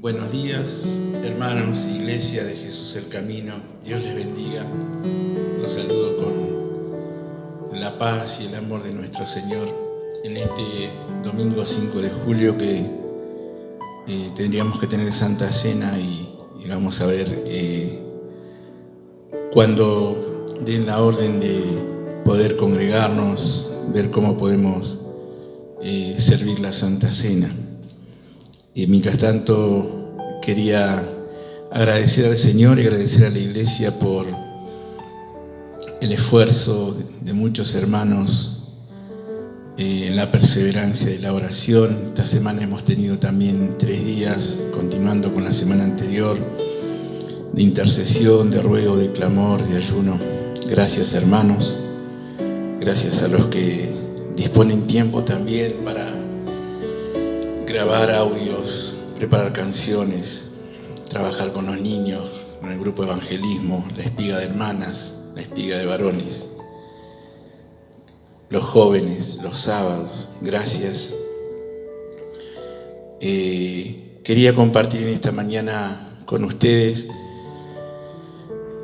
Buenos días, hermanos, Iglesia de Jesús el Camino. Dios les bendiga. Los saludo con la paz y el amor de nuestro Señor en este domingo 5 de julio que tendríamos que tener Santa Cena y vamos a ver cuando den la orden de poder congregarnos, ver cómo podemos servir la Santa Cena. Mientras tanto, quería agradecer al Señor y agradecer a la Iglesia por el esfuerzo de muchos hermanos en la perseverancia de la oración. Esta semana hemos tenido también 3 días, continuando con la semana anterior, de intercesión, de ruego, de clamor, de ayuno. Gracias, hermanos. Gracias a los que disponen tiempo también para grabar audios, preparar canciones, trabajar con los niños, con el grupo de evangelismo, la espiga de hermanas, la espiga de varones, los jóvenes, los sábados. Gracias. Quería compartir en esta mañana con ustedes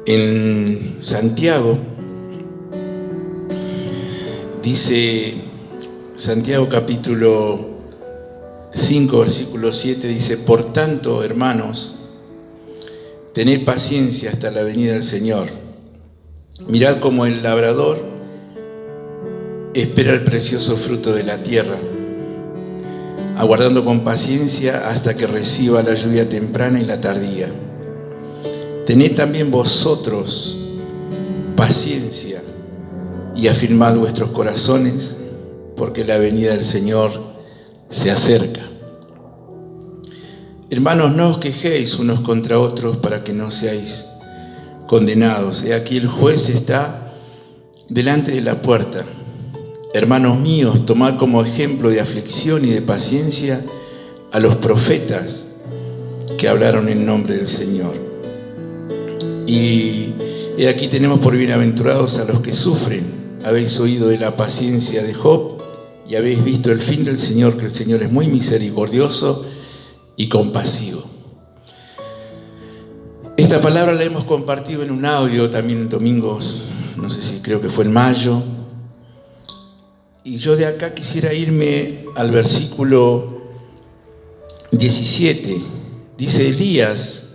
en Santiago. Dice Santiago capítulo 5, versículo 7, dice: por tanto, hermanos, tened paciencia hasta la venida del Señor. Mirad cómo el labrador espera el precioso fruto de la tierra, aguardando con paciencia hasta que reciba la lluvia temprana y la tardía. Tened también vosotros paciencia y afirmad vuestros corazones, porque la venida del Señor se acerca. Hermanos, no os quejéis unos contra otros para que no seáis condenados. He aquí el juez está delante de la puerta. Hermanos míos, tomad como ejemplo de aflicción y de paciencia a los profetas que hablaron en nombre del Señor. Y aquí tenemos por bienaventurados a los que sufren. Habéis oído de la paciencia de Job y habéis visto el fin del Señor, que el Señor es muy misericordioso y compasivo. Esta palabra la hemos compartido en un audio también en domingos, no sé si creo que fue en mayo. Y yo de acá quisiera irme al versículo 17. Dice: Elías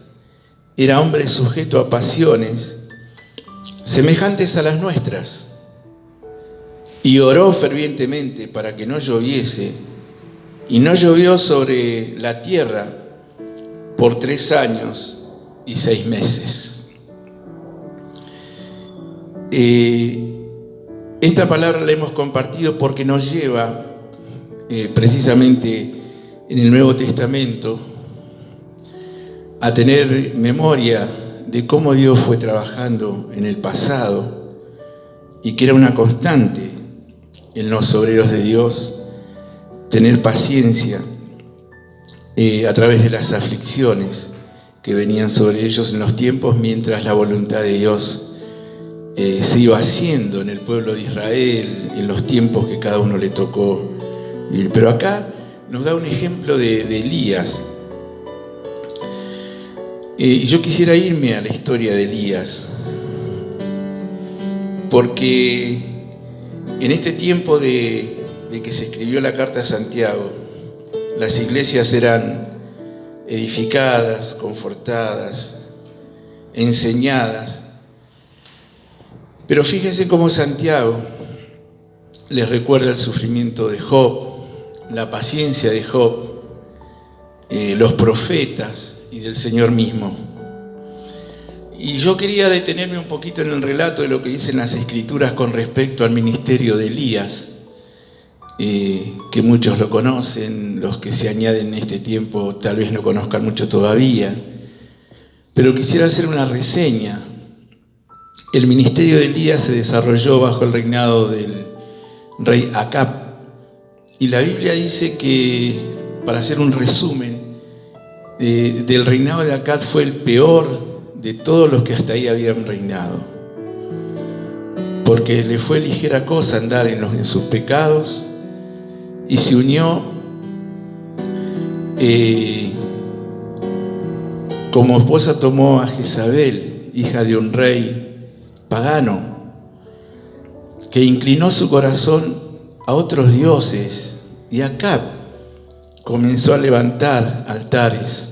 era hombre sujeto a pasiones semejantes a las nuestras, y oró fervientemente para que no lloviese, y no llovió sobre la tierra por 3 años y 6 meses. Esta palabra la hemos compartido porque nos lleva precisamente en el Nuevo Testamento a tener memoria de cómo Dios fue trabajando en el pasado y que era una constante en los obreros de Dios tener paciencia a través de las aflicciones que venían sobre ellos en los tiempos, mientras la voluntad de Dios se iba haciendo en el pueblo de Israel, en los tiempos que cada uno le tocó vivir. Pero acá nos da un ejemplo de Elías. Y yo quisiera irme a la historia de Elías, porque en este tiempo de que se escribió la carta a Santiago, las iglesias eran edificadas, confortadas, enseñadas. Pero fíjense cómo Santiago les recuerda el sufrimiento de Job, la paciencia de Job, los profetas y del Señor mismo. Y yo quería detenerme un poquito en el relato de lo que dicen las Escrituras con respecto al ministerio de Elías, que muchos lo conocen, los que se añaden en este tiempo tal vez no conozcan mucho todavía, pero quisiera hacer una reseña. El ministerio de Elías se desarrolló bajo el reinado del rey Acab, y la Biblia dice que, para hacer un resumen, del reinado de Acab fue el peor de todos los que hasta ahí habían reinado, porque le fue ligera cosa andar en sus pecados, y se unió como esposa tomó a Jezabel, hija de un rey pagano, que inclinó su corazón a otros dioses, y Acab comenzó a levantar altares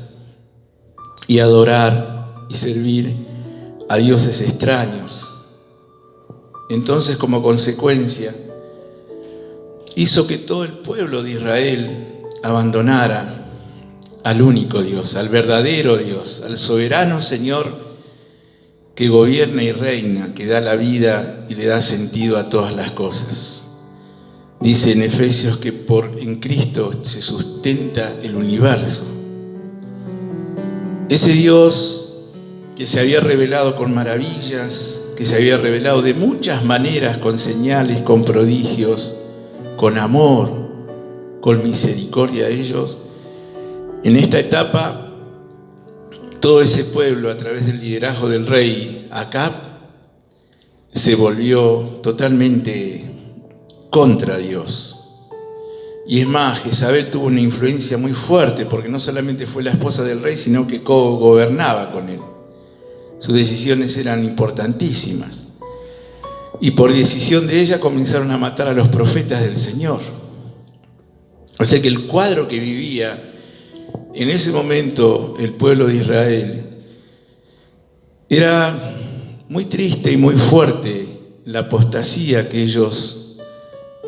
y adorar y servir a dioses extraños. Entonces, como consecuencia, hizo que todo el pueblo de Israel abandonara al único Dios, al verdadero Dios, al soberano Señor que gobierna y reina, que da la vida y le da sentido a todas las cosas. Dice en Efesios que en Cristo se sustenta el universo. Ese Dios que se había revelado con maravillas, que se había revelado de muchas maneras, con señales, con prodigios, con amor, con misericordia a ellos. En esta etapa, todo ese pueblo, a través del liderazgo del rey Acab, se volvió totalmente contra Dios. Y es más, Jezabel tuvo una influencia muy fuerte, porque no solamente fue la esposa del rey, sino que co-gobernaba con él. Sus decisiones eran importantísimas. Y por decisión de ella comenzaron a matar a los profetas del Señor. O sea que el cuadro que vivía en ese momento el pueblo de Israel era muy triste y muy fuerte, la apostasía que ellos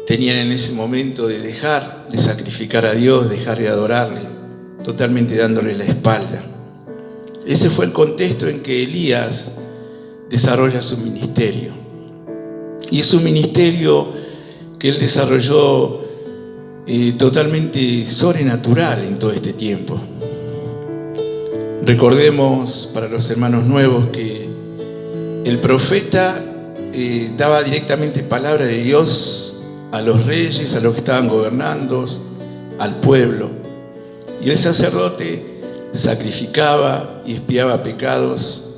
tenían en ese momento de dejar de sacrificar a Dios, dejar de adorarle, totalmente dándole la espalda. Ese fue el contexto en que Elías desarrolla su ministerio. Y su ministerio que él desarrolló totalmente sobrenatural en todo este tiempo. Recordemos para los hermanos nuevos que el profeta daba directamente palabra de Dios a los reyes, a los que estaban gobernando, al pueblo. Y el sacerdote sacrificaba y expiaba pecados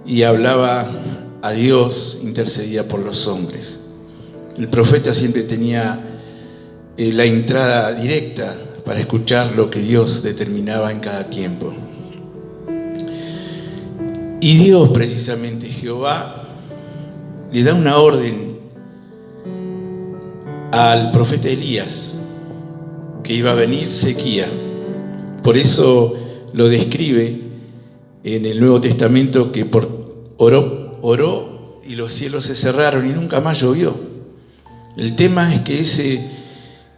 y hablaba a Dios, intercedía por los hombres. El profeta siempre tenía la entrada directa para escuchar lo que Dios determinaba en cada tiempo. Y Dios, precisamente, Jehová, le da una orden al profeta Elías, que iba a venir sequía. Por eso lo describe en el Nuevo Testamento, que oró y los cielos se cerraron y nunca más llovió. El tema es que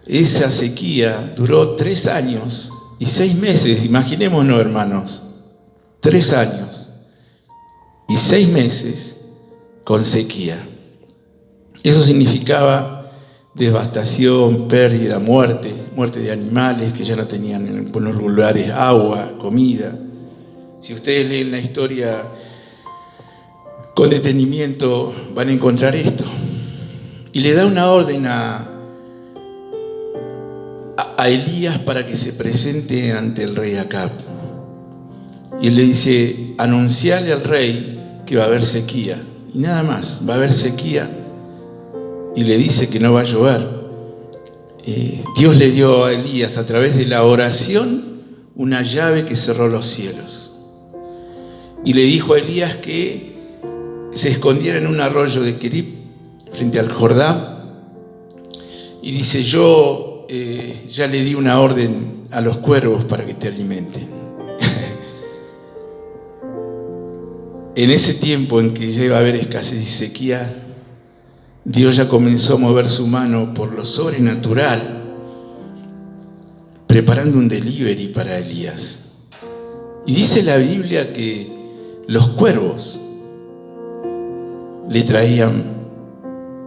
esa sequía duró 3 años y 6 meses, imaginémonos, hermanos, 3 años y 6 meses con sequía. Eso significaba devastación, pérdida, muerte de animales que ya no tenían en algunos lugares agua, comida. Si ustedes leen la historia con detenimiento van a encontrar esto. Y le da una orden a Elías para que se presente ante el rey Acab. Y él le dice: anunciale al rey que va a haber sequía. Y nada más, va a haber sequía. Y le dice que no va a llover. Dios le dio a Elías, a través de la oración, una llave que cerró los cielos. Y le dijo a Elías que se escondiera en un arroyo de Kerib, frente al Jordán. Y dice: yo ya le di una orden a los cuervos para que te alimenten. En ese tiempo en que ya iba a haber escasez y sequía, Dios ya comenzó a mover su mano por lo sobrenatural, preparando un delivery para Elías. Y dice la Biblia que los cuervos le traían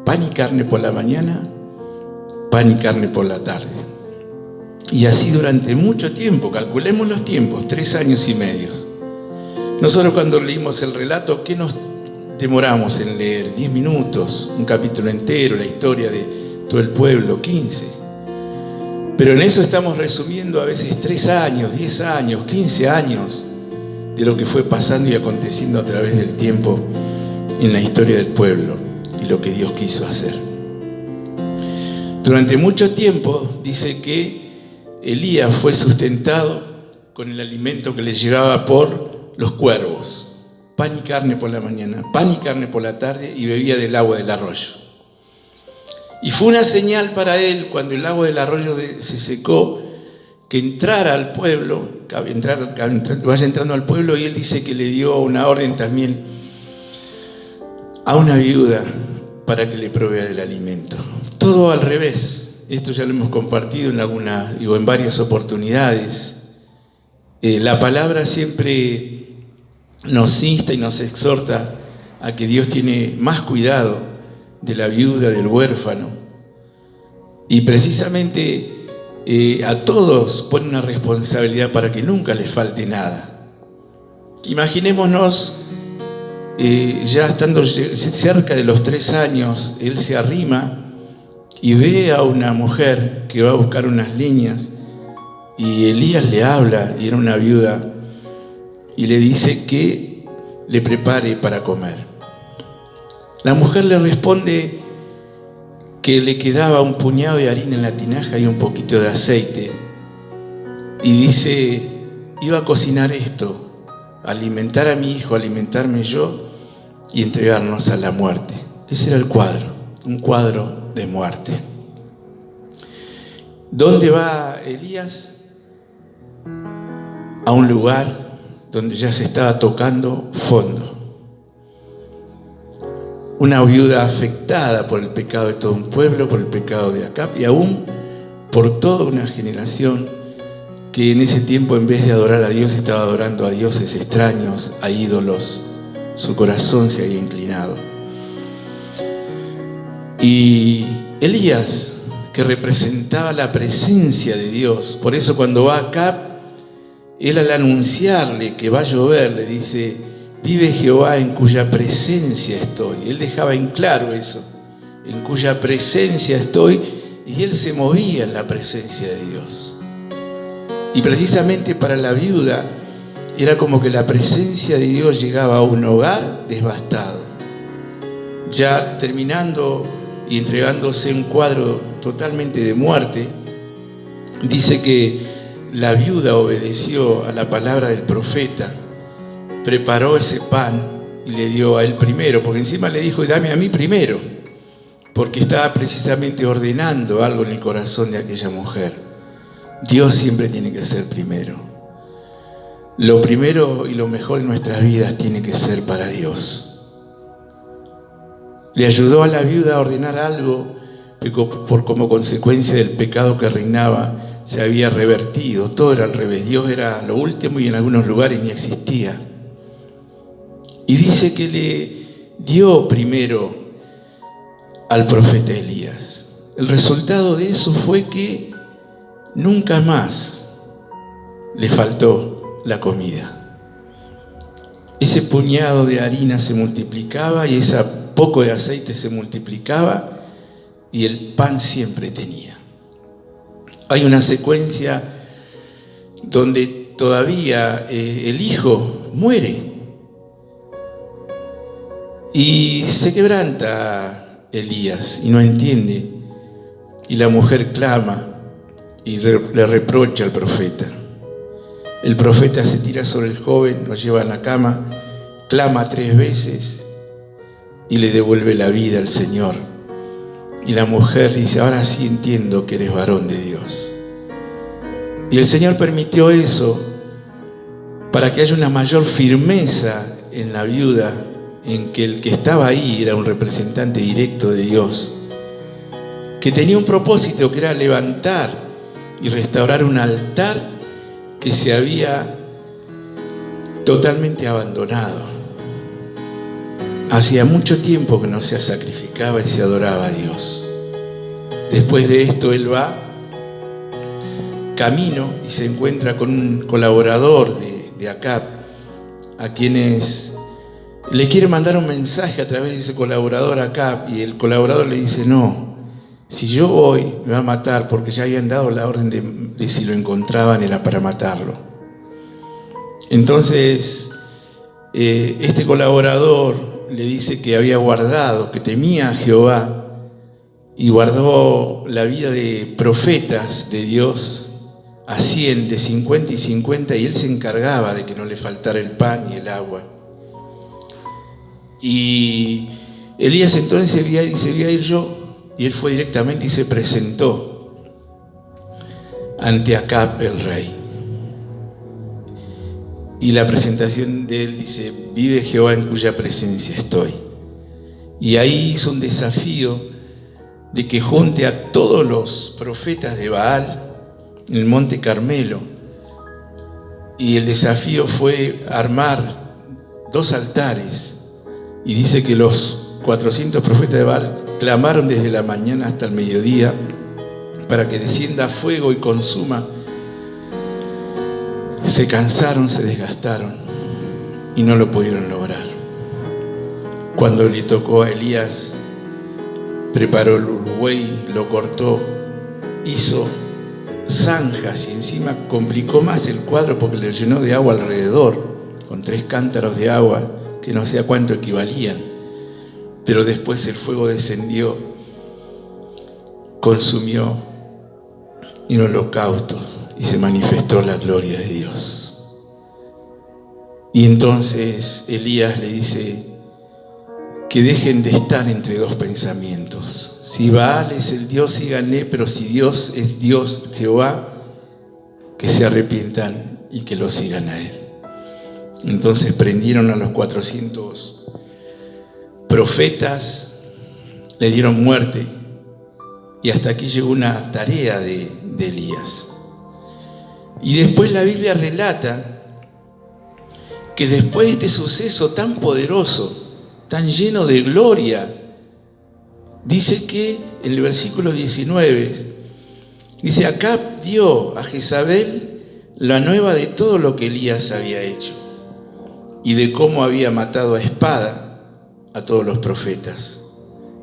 pan y carne por la mañana, pan y carne por la tarde. Y así durante mucho tiempo, calculemos los tiempos, 3 años y medio. Nosotros cuando leímos el relato, ¿qué nos demoramos en leer? 10 minutos, un capítulo entero, la historia de todo el pueblo, 15. Pero en eso estamos resumiendo a veces 3 años, 10 años, 15 años de lo que fue pasando y aconteciendo a través del tiempo en la historia del pueblo y lo que Dios quiso hacer. Durante mucho tiempo dice que Elías fue sustentado con el alimento que le llegaba por los cuervos. Pan y carne por la mañana, pan y carne por la tarde, y bebía del agua del arroyo. Y fue una señal para él, cuando el agua del arroyo se secó, que entrara al pueblo, vaya entrando al pueblo, y él dice que le dio una orden también a una viuda para que le provea del alimento. Todo al revés. Esto ya lo hemos compartido en varias oportunidades. La palabra siempre nos insta y nos exhorta a que Dios tiene más cuidado de la viuda, del huérfano. Y precisamente a todos pone una responsabilidad para que nunca les falte nada. Imaginémonos, ya estando cerca de los 3 años, él se arrima y ve a una mujer que va a buscar unas leñas, y Elías le habla, y era una viuda, y le dice que le prepare para comer. La mujer le responde que le quedaba un puñado de harina en la tinaja y un poquito de aceite, y dice: iba a cocinar esto, alimentar a mi hijo, alimentarme yo y entregarnos a la muerte. Ese era el cuadro, un cuadro de muerte. ¿Dónde va Elías? A un lugar donde ya se estaba tocando fondo. Una viuda afectada por el pecado de todo un pueblo, por el pecado de Acab, y aún por toda una generación que en ese tiempo, en vez de adorar a Dios, estaba adorando a dioses extraños, a ídolos. Su corazón se había inclinado. Y Elías, que representaba la presencia de Dios, por eso cuando va a Acab, él, al anunciarle que va a llover, le dice: vive Jehová en cuya presencia estoy. Él dejaba en claro eso, en cuya presencia estoy, y él se movía en la presencia de Dios. Y precisamente para la viuda era como que la presencia de Dios llegaba a un hogar devastado, ya terminando y entregándose un cuadro totalmente de muerte. Dice que la viuda obedeció a la palabra del profeta, preparó ese pan y le dio a él primero, porque encima le dijo: dame a mí primero, porque estaba precisamente ordenando algo en el corazón de aquella mujer. Dios siempre tiene que ser primero. Lo primero y lo mejor en nuestras vidas tiene que ser para Dios. Le ayudó a la viuda a ordenar algo, pero como consecuencia del pecado que reinaba, se había revertido. Todo era al revés. Dios era lo último y en algunos lugares ni existía. Y dice que le dio primero al profeta Elías. El resultado de eso fue que nunca más le faltó la comida. Ese puñado de harina se multiplicaba, y ese poco de aceite se multiplicaba, y el pan siempre tenía. Hay una secuencia donde todavía el hijo muere y se quebranta Elías y no entiende, y la mujer clama y le reprocha al profeta. El profeta se tira sobre el joven, lo lleva a la cama, clama 3 veces y le devuelve la vida al Señor. Y la mujer dice: ahora sí entiendo que eres varón de Dios. Y el Señor permitió eso para que haya una mayor firmeza en la viuda, en que el que estaba ahí era un representante directo de Dios, que tenía un propósito, que era levantar y restaurar un altar que se había totalmente abandonado. Hacía mucho tiempo que no se sacrificaba y se adoraba a Dios. Después de esto, él va camino y se encuentra con un colaborador de Acab, a quienes le quiere mandar un mensaje a través de ese colaborador a Acab, y el colaborador le dice: no, si yo voy me va a matar, porque ya habían dado la orden de si lo encontraban era para matarlo. Entonces este colaborador le dice que había guardado, que temía a Jehová, y guardó la vida de profetas de Dios a 100, de 50 y 50, y él se encargaba de que no le faltara el pan y el agua. Y Elías entonces dice, voy a ir yo, y él fue directamente y se presentó ante Acab el rey. Y la presentación de él dice, vive Jehová en cuya presencia estoy. Y ahí hizo un desafío de que junte a todos los profetas de Baal en el monte Carmelo. Y el desafío fue armar 2 altares. Y dice que los 400 profetas de Baal clamaron desde la mañana hasta el mediodía para que descienda fuego y consuma. Se cansaron, se desgastaron y no lo pudieron lograr. Cuando le tocó a Elías, preparó el buey, lo cortó, hizo zanjas y encima complicó más el cuadro porque le llenó de agua alrededor, con 3 cántaros de agua que no sé a cuánto equivalían. Pero después el fuego descendió, consumió en holocausto y se manifestó la gloria de Dios. Y entonces Elías le dice que dejen de estar entre 2 pensamientos. Si Baal es el Dios, síganle, pero si Dios es Dios, Jehová, que se arrepientan y que lo sigan a él. Entonces prendieron a los 400 profetas, le dieron muerte, y hasta aquí llegó una tarea de Elías. Y después la Biblia relata que después de este suceso tan poderoso, tan lleno de gloria, dice que en el versículo 19, dice, Acab dio a Jezabel la nueva de todo lo que Elías había hecho y de cómo había matado a espada a todos los profetas.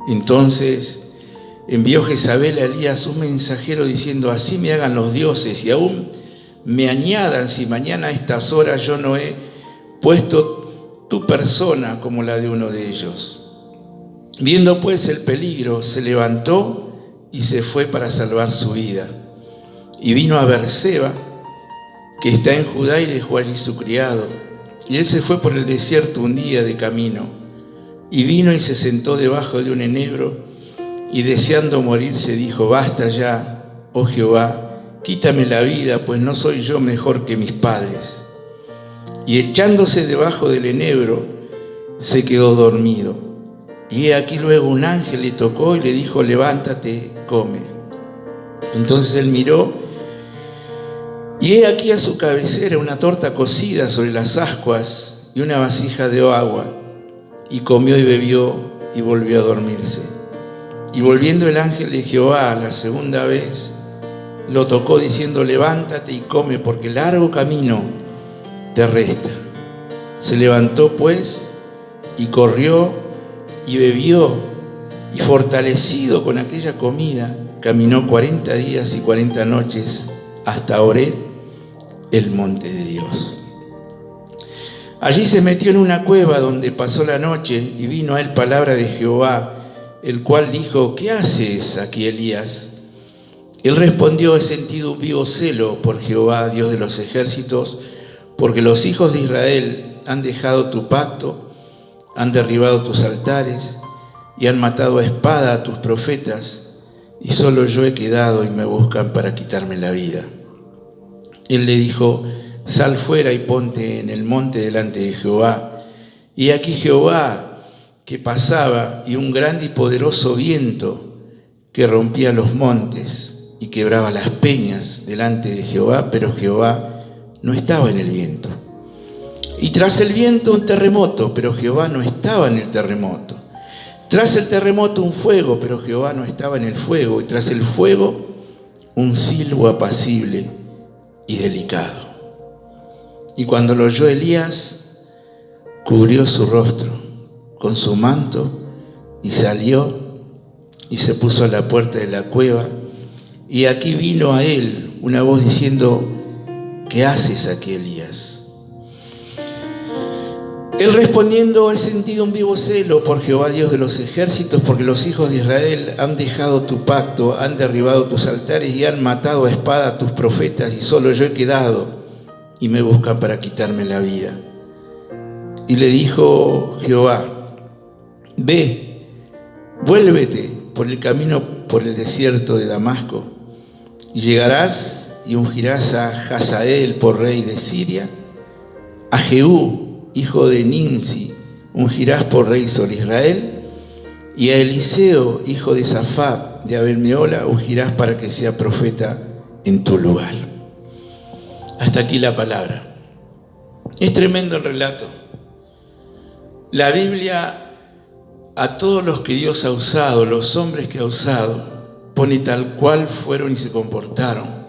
Entonces envió Jezabel a Elías un mensajero diciendo, así me hagan los dioses y aún me añadan si mañana a estas horas yo no he puesto tu persona como la de uno de ellos. Viendo pues el peligro, se levantó y se fue para salvar su vida. Y vino a Beerseba, que está en Judá, y dejó allí su criado. Y él se fue por el desierto un día de camino. Y vino y se sentó debajo de un enebro, y deseando morirse dijo, basta ya, oh Jehová, quítame la vida, pues no soy yo mejor que mis padres. Y echándose debajo del enebro, se quedó dormido. Y he aquí luego un ángel le tocó y le dijo, levántate, come. Entonces él miró, y he aquí a su cabecera una torta cocida sobre las ascuas y una vasija de agua. Y comió y bebió y volvió a dormirse. Y volviendo el ángel de Jehová la segunda vez, lo tocó diciendo, levántate y come, porque largo camino te resta. Se levantó pues y corrió y bebió, y fortalecido con aquella comida, caminó 40 días y 40 noches hasta Horeb, el monte de Dios. Allí se metió en una cueva donde pasó la noche, y vino a él palabra de Jehová, el cual dijo, ¿qué haces aquí, Elías? Él respondió, he sentido un vivo celo por Jehová, Dios de los ejércitos, porque los hijos de Israel han dejado tu pacto, han derribado tus altares y han matado a espada a tus profetas, y solo yo he quedado y me buscan para quitarme la vida. Él le dijo, sal fuera y ponte en el monte delante de Jehová. Y aquí Jehová que pasaba, y un grande y poderoso viento que rompía los montes y quebraba las peñas delante de Jehová, pero Jehová no estaba en el viento. Y tras el viento un terremoto, pero Jehová no estaba en el terremoto. Tras el terremoto un fuego, pero Jehová no estaba en el fuego. Y tras el fuego un silbo apacible y delicado. Y cuando lo oyó Elías, cubrió su rostro con su manto y salió y se puso a la puerta de la cueva. Y aquí vino a él una voz diciendo, ¿qué haces aquí, Elías? Él respondiendo: he sentido un vivo celo por Jehová Dios de los ejércitos, porque los hijos de Israel han dejado tu pacto, han derribado tus altares y han matado a espada a tus profetas, y solo yo he quedado, y me buscan para quitarme la vida. Y le dijo Jehová: ve, vuélvete por el camino por el desierto de Damasco, y llegarás y ungirás a Hazael por rey de Siria, a Jehú, hijo de Nimsi, ungirás por rey sobre Israel, y a Eliseo, hijo de Safat, de Abel-Mehola, ungirás para que sea profeta en tu lugar. Hasta aquí la palabra. Es tremendo el relato. La Biblia, a todos los que Dios ha usado, los hombres que ha usado, pone tal cual fueron y se comportaron.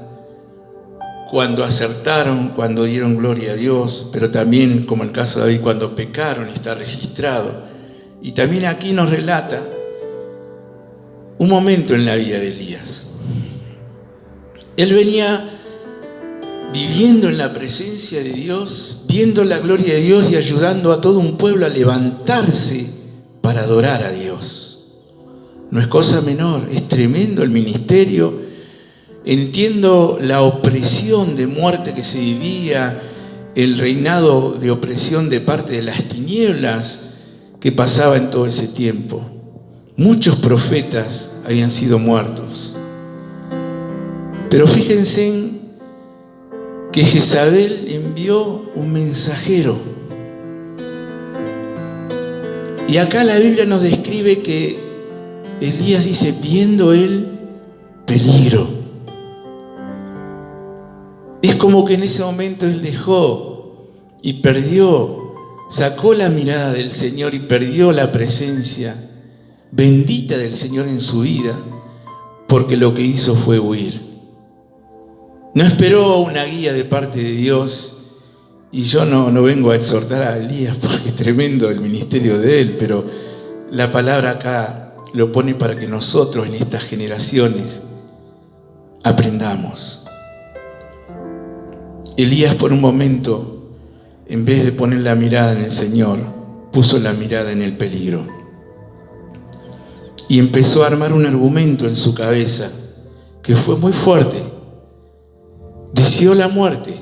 Cuando acertaron, cuando dieron gloria a Dios, pero también, como el caso de David, cuando pecaron, está registrado. Y también aquí nos relata un momento en la vida de Elías. Él venía viviendo en la presencia de Dios, viendo la gloria de Dios y ayudando a todo un pueblo a levantarse para adorar a Dios. No es cosa menor, es tremendo el ministerio. Entiendo la opresión de muerte que se vivía, el reinado de opresión de parte de las tinieblas que pasaba en todo ese tiempo. Muchos profetas habían sido muertos. Pero fíjense que Jezabel envió un mensajero. Y acá la Biblia nos describe que Elías dice: viendo él peligro. Es como que en ese momento él dejó y perdió, sacó la mirada del Señor y perdió la presencia bendita del Señor en su vida, porque lo que hizo fue huir. No esperó una guía de parte de Dios, y yo no vengo a exhortar a Elías porque es tremendo el ministerio de él, pero la palabra acá lo pone para que nosotros en estas generaciones aprendamos. Elías, por un momento, en vez de poner la mirada en el Señor, puso la mirada en el peligro. Y empezó a armar un argumento en su cabeza que fue muy fuerte. Deseó la muerte.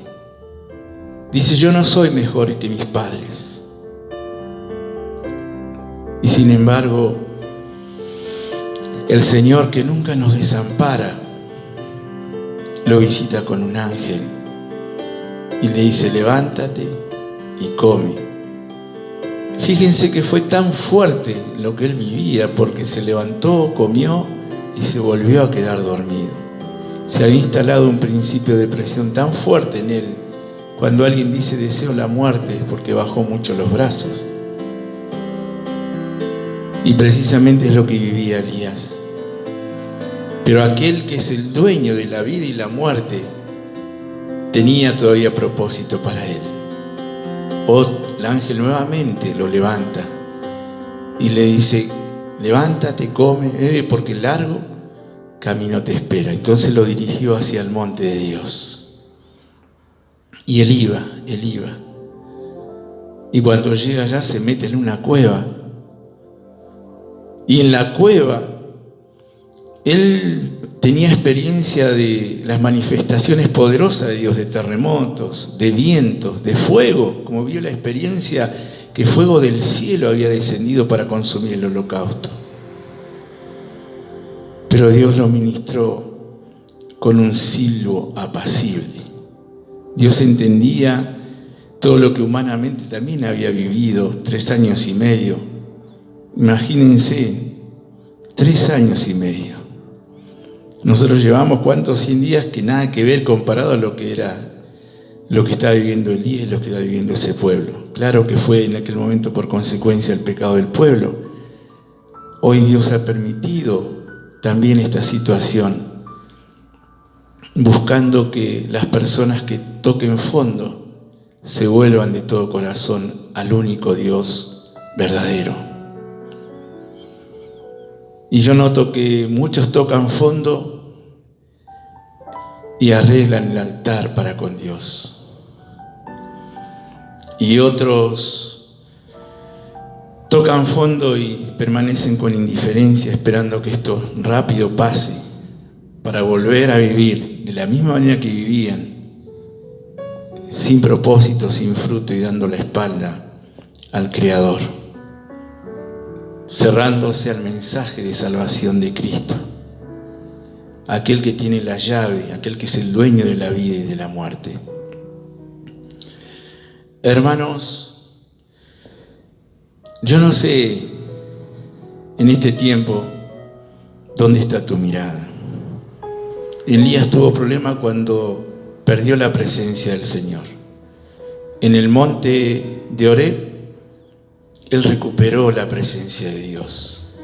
Dice: yo no soy mejor que mis padres. Y sin embargo, el Señor, que nunca nos desampara, lo visita con un ángel y le dice: levántate y come. Fíjense que fue tan fuerte lo que él vivía, porque se levantó, comió y se volvió a quedar dormido. Se había instalado un principio de depresión tan fuerte en él. Cuando alguien dice deseo la muerte, es porque bajó mucho los brazos. Y precisamente es lo que vivía Elías. Pero aquel que es el dueño de la vida y la muerte tenía todavía propósito para él. El ángel nuevamente lo levanta y le dice: levántate, come, bebe, porque largo camino te espera. Entonces lo dirigió hacia el monte de Dios. Y él iba. Y cuando llega allá se mete en una cueva. Y en la cueva él tenía experiencia de las manifestaciones poderosas de Dios, de terremotos, de vientos, de fuego, como vio la experiencia que fuego del cielo había descendido para consumir el holocausto. Pero Dios lo ministró con un silbo apacible. Dios entendía todo lo que humanamente también había vivido, 3 años y medio. Imagínense, 3 años y medio. Nosotros llevamos, ¿cuántos? 100 días que nada que ver comparado a lo que estaba viviendo Elías y lo que estaba viviendo ese pueblo. Claro que fue en aquel momento por consecuencia del pecado del pueblo. Hoy Dios ha permitido también esta situación, buscando que las personas que toquen fondo se vuelvan de todo corazón al único Dios verdadero. Y yo noto que muchos tocan fondo y arreglan el altar para con Dios. Y otros tocan fondo y permanecen con indiferencia, esperando que esto rápido pase, para volver a vivir de la misma manera que vivían, sin propósito, sin fruto y dando la espalda al Creador, cerrándose al mensaje de salvación de Cristo, aquel que tiene la llave, aquel que es el dueño de la vida y de la muerte. Hermanos, yo no sé en este tiempo dónde está tu mirada. Elías tuvo problema cuando perdió la presencia del Señor. En el monte de Oreb, él recuperó la presencia de Dios.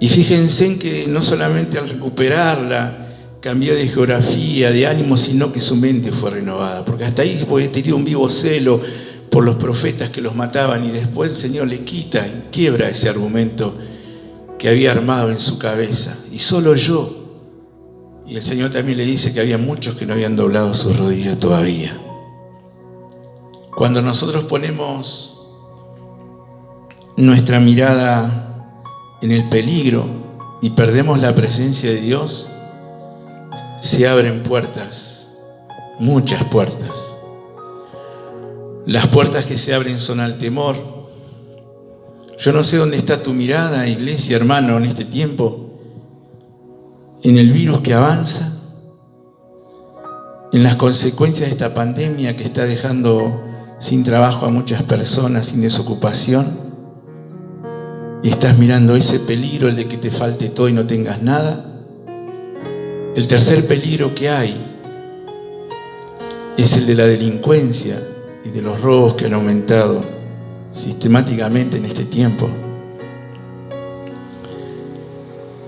Y fíjense en que no solamente al recuperarla cambió de geografía, de ánimo, sino que su mente fue renovada. Porque hasta ahí había tenido un vivo celo por los profetas que los mataban, y después el Señor le quita y quiebra ese argumento que había armado en su cabeza. Y solo yo. Y el Señor también le dice que había muchos que no habían doblado sus rodillas todavía. Cuando nosotros ponemos nuestra mirada en el peligro y perdemos la presencia de Dios, se abren puertas, muchas puertas. Las puertas que se abren son al temor. Yo no sé dónde está tu mirada, iglesia, hermano, en este tiempo. En el virus que avanza, en las consecuencias de esta pandemia que está dejando sin trabajo a muchas personas, sin desocupación, y estás mirando ese peligro, el de que te falte todo y no tengas nada. El tercer peligro que hay es el de la delincuencia y de los robos que han aumentado sistemáticamente en este tiempo.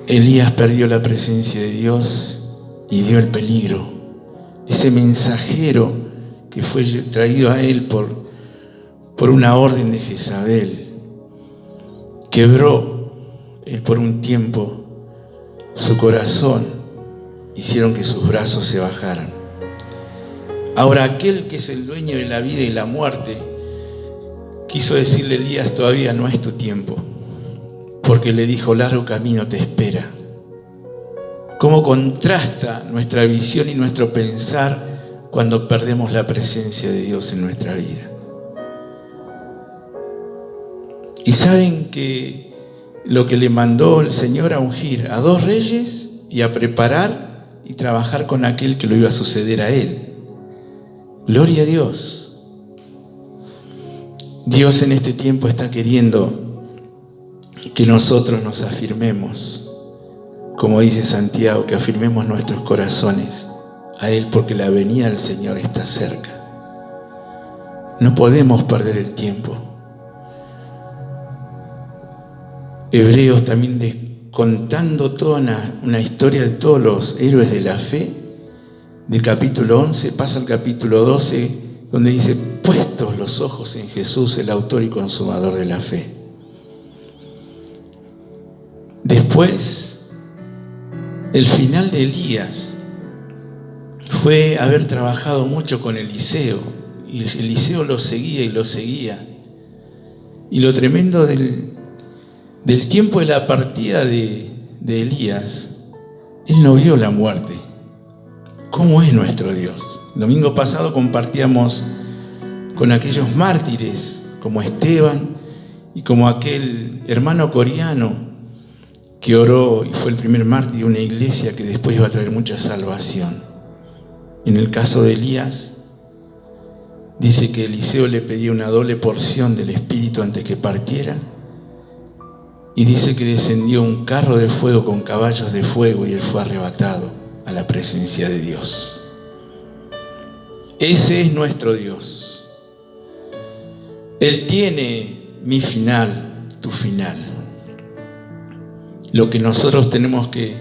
Elías perdió la presencia de Dios y vio el peligro. Ese mensajero que fue traído a él por una orden de Jezabel quebró por un tiempo su corazón, hicieron que sus brazos se bajaran. Ahora aquel que es el dueño de la vida y la muerte quiso decirle a Elías: todavía no es tu tiempo, porque le dijo: largo camino te espera. ¿Cómo contrasta nuestra visión y nuestro pensar cuando perdemos la presencia de Dios en nuestra vida? Y saben que lo que le mandó el Señor a ungir a 2 reyes y a preparar y trabajar con aquel que lo iba a suceder a él. Gloria a Dios. Dios en este tiempo está queriendo que nosotros nos afirmemos, como dice Santiago, que afirmemos nuestros corazones a Él, porque la venida del Señor está cerca. No podemos perder el tiempo. Hebreos también contando toda una historia de todos los héroes de la fe, del capítulo 11 pasa al capítulo 12, donde dice: puestos los ojos en Jesús, el autor y consumador de la fe. Después, el final de Elías fue haber trabajado mucho con Eliseo, y Eliseo lo seguía y lo seguía. Y lo tremendo del tiempo de la partida de Elías, él no vio la muerte. ¿Cómo es nuestro Dios? El domingo pasado compartíamos con aquellos mártires como Esteban y como aquel hermano coreano que oró y fue el primer mártir de una iglesia que después iba a traer mucha salvación. En el caso de Elías, dice que Eliseo le pedía una doble porción del Espíritu antes que partiera, y dice que descendió un carro de fuego con caballos de fuego y él fue arrebatado a la presencia de Dios. Ese es nuestro Dios. Él tiene mi final, tu final. Lo que nosotros tenemos que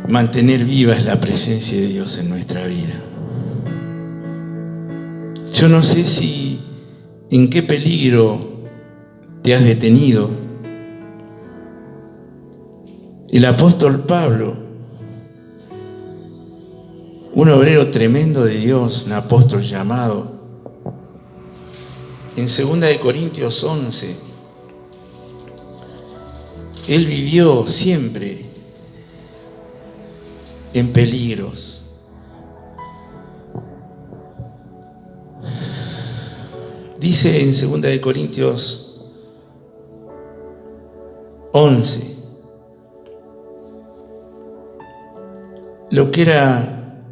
mantener viva es la presencia de Dios en nuestra vida. Yo no sé en qué peligro te has detenido. El apóstol Pablo, un obrero tremendo de Dios, un apóstol llamado, en 2 Corintios 11, él vivió siempre en peligros. Dice en 2 Corintios 11 lo que era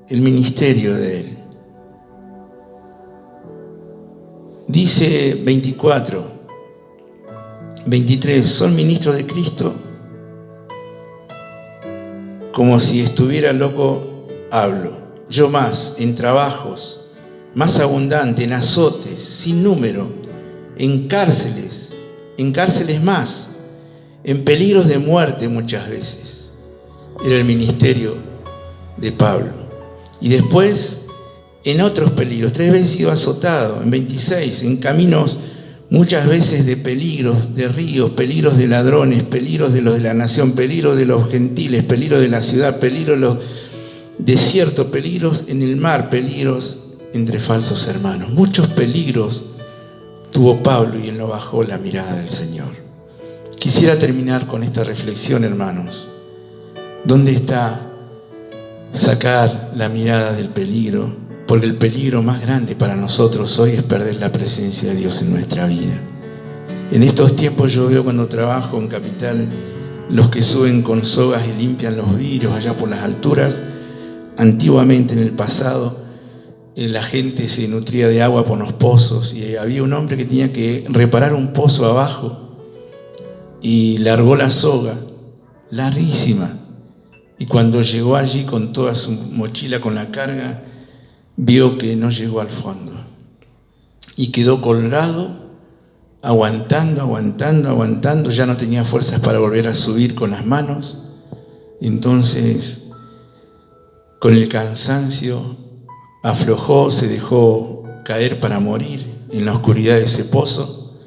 el ministerio de él. Dice 24, 23, son ministros de Cristo, como si estuviera loco hablo. Yo más, en trabajos, más abundante, en azotes, sin número, en cárceles más, en peligros de muerte muchas veces. Era el ministerio de Pablo. Y después en otros peligros, 3 veces he sido azotado, en 26, en caminos muchas veces de peligros, de ríos, peligros de ladrones, peligros de los de la nación, peligros de los gentiles, peligros de la ciudad, peligros de los desiertos, peligros en el mar, peligros entre falsos hermanos. Muchos peligros tuvo Pablo y él no bajó la mirada del Señor. Quisiera terminar con esta reflexión, hermanos. ¿Dónde está sacar la mirada del peligro? Porque el peligro más grande para nosotros hoy es perder la presencia de Dios en nuestra vida. En estos tiempos yo veo cuando trabajo en Capital, los que suben con sogas y limpian los vidrios allá por las alturas. Antiguamente, en el pasado, la gente se nutría de agua por los pozos y había un hombre que tenía que reparar un pozo abajo y largó la soga, larguísima. Y cuando llegó allí con toda su mochila con la carga, vio que no llegó al fondo y quedó colgado, aguantando, ya no tenía fuerzas para volver a subir con las manos. Entonces, con el cansancio, aflojó, se dejó caer para morir en la oscuridad de ese pozo,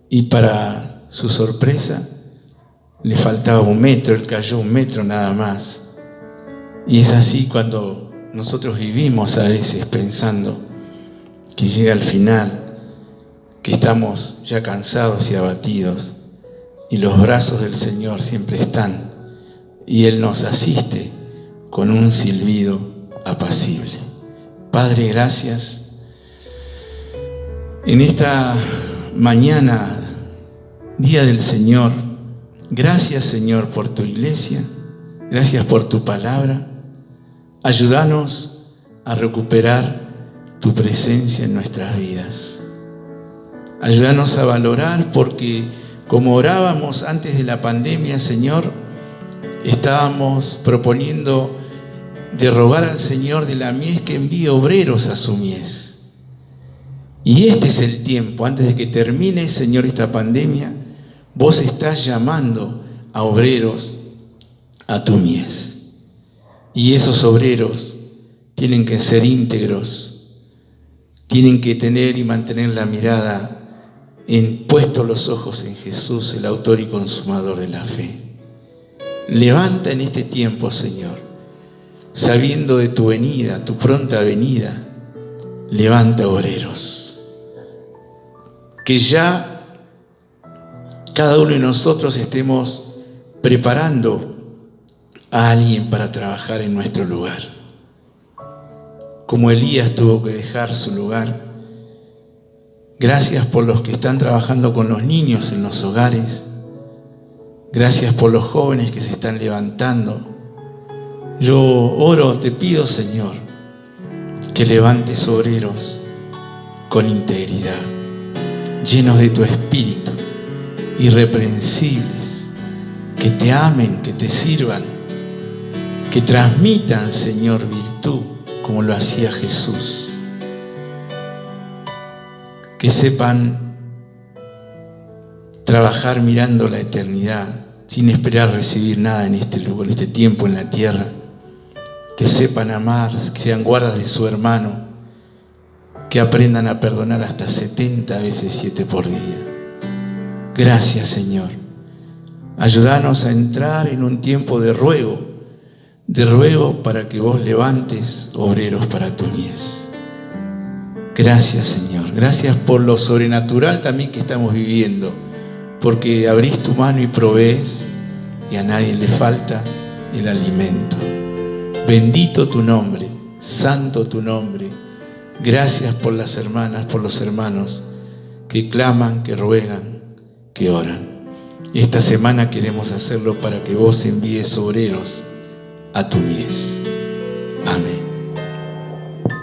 y para su sorpresa le faltaba 1 metro, él cayó 1 metro nada más. Y es así cuando nosotros vivimos a veces pensando que llega el final, que estamos ya cansados y abatidos, y los brazos del Señor siempre están, y Él nos asiste con un silbido apacible. Padre, gracias. En esta mañana, día del Señor, gracias, Señor, por tu iglesia, gracias por tu palabra. Ayúdanos a recuperar tu presencia en nuestras vidas. Ayúdanos a valorar, porque como orábamos antes de la pandemia, Señor, estábamos proponiendo de rogar al Señor de la mies que envíe obreros a su mies. Y este es el tiempo, antes de que termine, Señor, esta pandemia, vos estás llamando a obreros a tu mies. Y esos obreros tienen que ser íntegros, tienen que tener y mantener la mirada puestos los ojos en Jesús, el autor y consumador de la fe. Levanta en este tiempo, Señor, sabiendo de tu venida, tu pronta venida, levanta obreros. Que ya cada uno de nosotros estemos preparando a alguien para trabajar en nuestro lugar. Como Elías tuvo que dejar su lugar. Gracias por los que están trabajando con los niños en los hogares. Gracias por los jóvenes que se están levantando. Yo oro, te pido, Señor, que levantes obreros con integridad, llenos de tu espíritu, irreprensibles, que te amen, que te sirvan, que transmitan, Señor, virtud, como lo hacía Jesús. Que sepan trabajar mirando la eternidad, sin esperar recibir nada en este lugar, en este tiempo en la tierra. Que sepan amar, que sean guardas de su hermano, que aprendan a perdonar hasta 70 veces 7 por día. Gracias, Señor. Ayúdanos a entrar en un tiempo de ruego para que vos levantes obreros para tu mies. Gracias, Señor. Gracias por lo sobrenatural también que estamos viviendo, porque abrís tu mano y provees, y a nadie le falta el alimento. Bendito tu nombre, santo tu nombre. Gracias por las hermanas, por los hermanos que claman, que ruegan, que oran. Esta semana queremos hacerlo para que vos envíes obreros a tu mies. Amén.